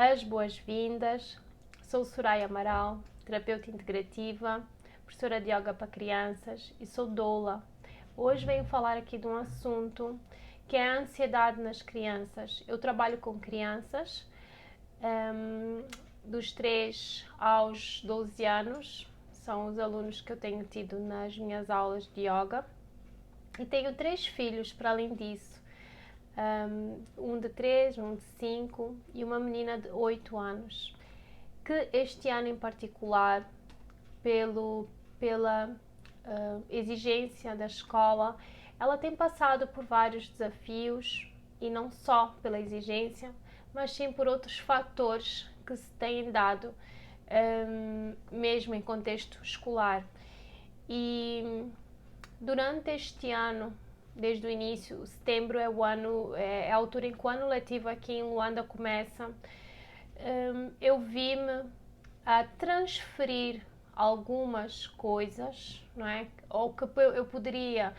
as boas-vindas. Sou Soraya Amaral, terapeuta integrativa, professora de yoga para crianças e sou doula. Hoje venho falar aqui de um assunto que é a ansiedade nas crianças. Eu trabalho com crianças dos 3 aos 12 anos, são os alunos que eu tenho tido nas minhas aulas de yoga, e tenho 3 filhos para além disso. Um de 3, um de 5 e uma menina de 8 anos, que este ano em particular, pela exigência da escola, ela tem passado por vários desafios, e não só pela exigência, mas sim por outros fatores que se têm dado mesmo em contexto escolar. E durante este ano, desde o início, setembro é a altura em que o ano letivo aqui em Luanda começa, eu vi-me a transferir algumas coisas, não é? Ou que eu poderia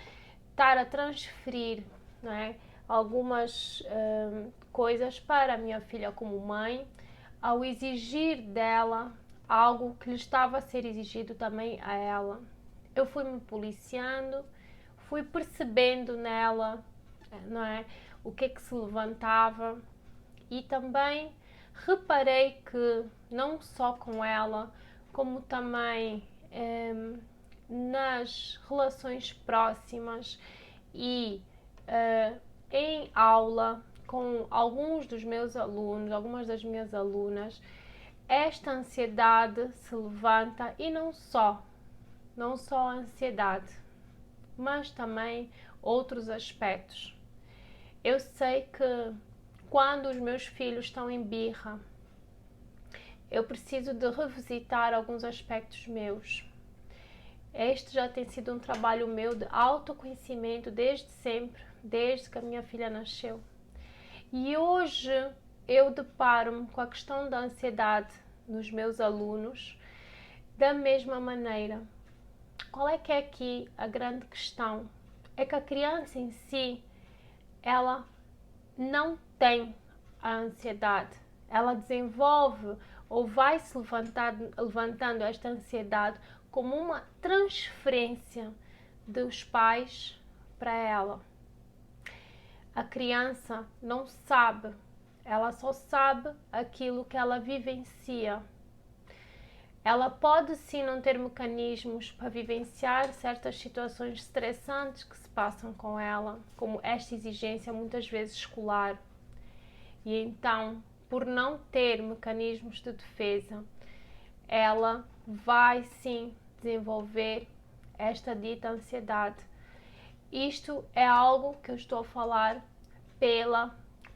estar a transferir, não é? Algumas coisas para a minha filha como mãe, ao exigir dela algo que lhe estava a ser exigido também a ela. Eu fui-me policiando, fui percebendo nela, não é, o que é que se levantava, e também reparei que não só com ela, como também nas relações próximas e em aula com alguns dos meus alunos, algumas das minhas alunas, esta ansiedade se levanta, e não só a ansiedade, mas também outros aspectos. Eu sei que quando os meus filhos estão em birra, eu preciso de revisitar alguns aspectos meus. Este já tem sido um trabalho meu de autoconhecimento desde sempre, desde que a minha filha nasceu. E hoje eu deparo-me com a questão da ansiedade nos meus alunos da mesma maneira. Qual é que é aqui a grande questão? É que a criança em si, ela não tem a ansiedade. Ela desenvolve ou vai se levantando esta ansiedade como uma transferência dos pais para ela. A criança não sabe, ela só sabe aquilo que ela vivencia. Ela pode sim não ter mecanismos para vivenciar certas situações estressantes que se passam com ela, como esta exigência muitas vezes escolar. E então, por não ter mecanismos de defesa, ela vai sim desenvolver esta dita ansiedade. Isto é algo que eu estou a falar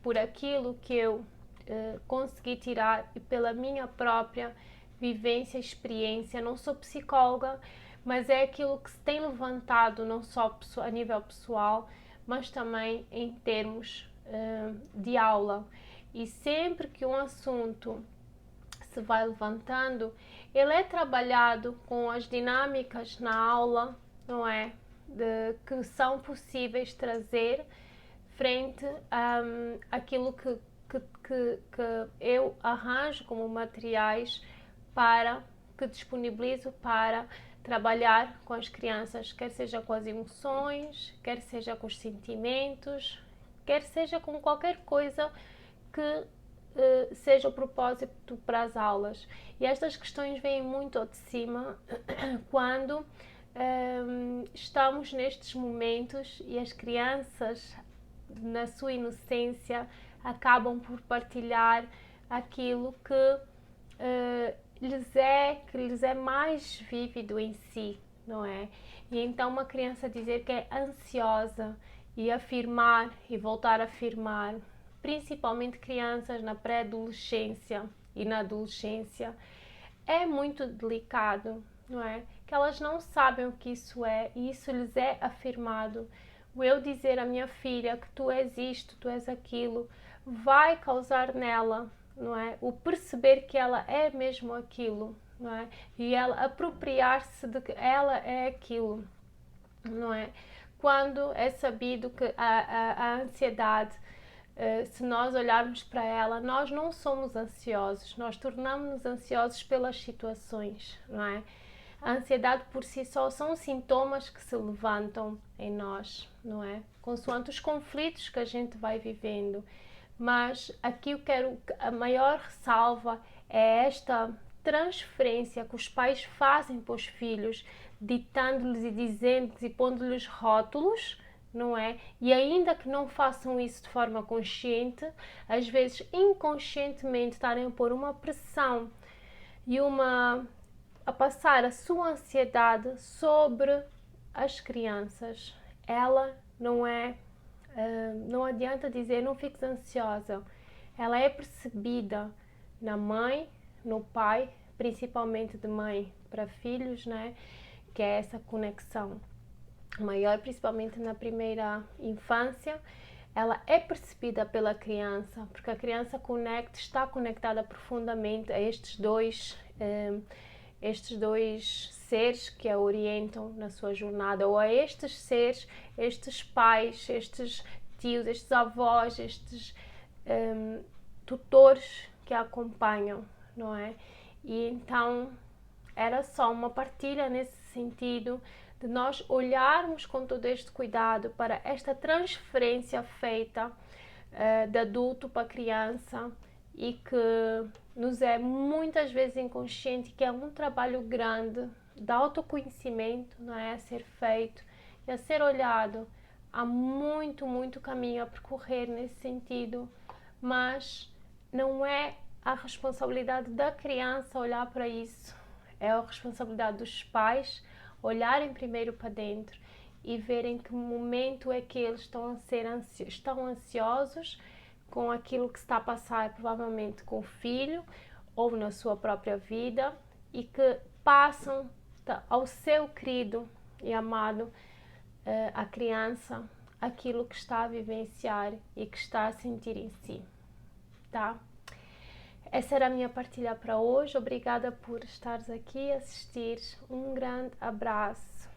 por aquilo que eu consegui tirar e pela minha própria vivência, experiência. Não sou psicóloga, mas é aquilo que se tem levantado não só a nível pessoal, mas também em termos de aula. E sempre que um assunto se vai levantando, ele é trabalhado com as dinâmicas na aula, não é? Que são possíveis trazer frente àquilo que eu arranjo como materiais que disponibilizo para trabalhar com as crianças, quer seja com as emoções, quer seja com os sentimentos, quer seja com qualquer coisa que seja o propósito para as aulas. E estas questões vêm muito ao de cima quando estamos nestes momentos e as crianças, na sua inocência, acabam por partilhar aquilo que lhes é mais vívido em si, não é? E então uma criança dizer que é ansiosa e afirmar e voltar a afirmar, principalmente crianças na pré-adolescência e na adolescência, é muito delicado, não é? Que elas não sabem o que isso é e isso lhes é afirmado. O eu dizer à minha filha que tu és isto, tu és aquilo, vai causar nela, não é? O perceber que ela é mesmo aquilo, não é? E ela apropriar-se de que ela é aquilo, não é? Quando é sabido que a ansiedade se nós olharmos para ela, nós não somos ansiosos, nós tornamos-nos ansiosos pelas situações, não é? A ansiedade por si só são sintomas que se levantam em nós, não é? Consoante os conflitos que a gente vai vivendo. Mas aqui eu quero, a maior ressalva é esta transferência que os pais fazem para os filhos, ditando-lhes e dizendo-lhes e pondo-lhes rótulos, não é? E ainda que não façam isso de forma consciente, às vezes inconscientemente estarem a pôr uma pressão e a passar a sua ansiedade sobre as crianças. Ela não é, não adianta dizer não fiques ansiosa. Ela é percebida na mãe, no pai, principalmente de mãe para filhos, né? Que é essa conexão maior, principalmente na primeira infância. Ela é percebida pela criança, porque a criança está conectada profundamente a estes dois seres que a orientam na sua jornada, ou a estes seres, estes pais, estes tios, estes avós, estes tutores que a acompanham, não é? E então era só uma partilha nesse sentido, de nós olharmos com todo este cuidado para esta transferência feita de adulto para criança, e que nos é muitas vezes inconsciente, que é um trabalho grande de autoconhecimento, não é? A ser feito e a ser olhado. Há muito caminho a percorrer nesse sentido, mas não é a responsabilidade da criança olhar para isso, é a responsabilidade dos pais olharem primeiro para dentro e verem que momento é que eles estão ansiosos com aquilo que está a passar, provavelmente com o filho ou na sua própria vida, e que passam ao seu querido e amado, a criança, aquilo que está a vivenciar e que está a sentir em si, tá? Essa era a minha partilha para hoje. Obrigada por estares aqui a assistir. Um grande abraço.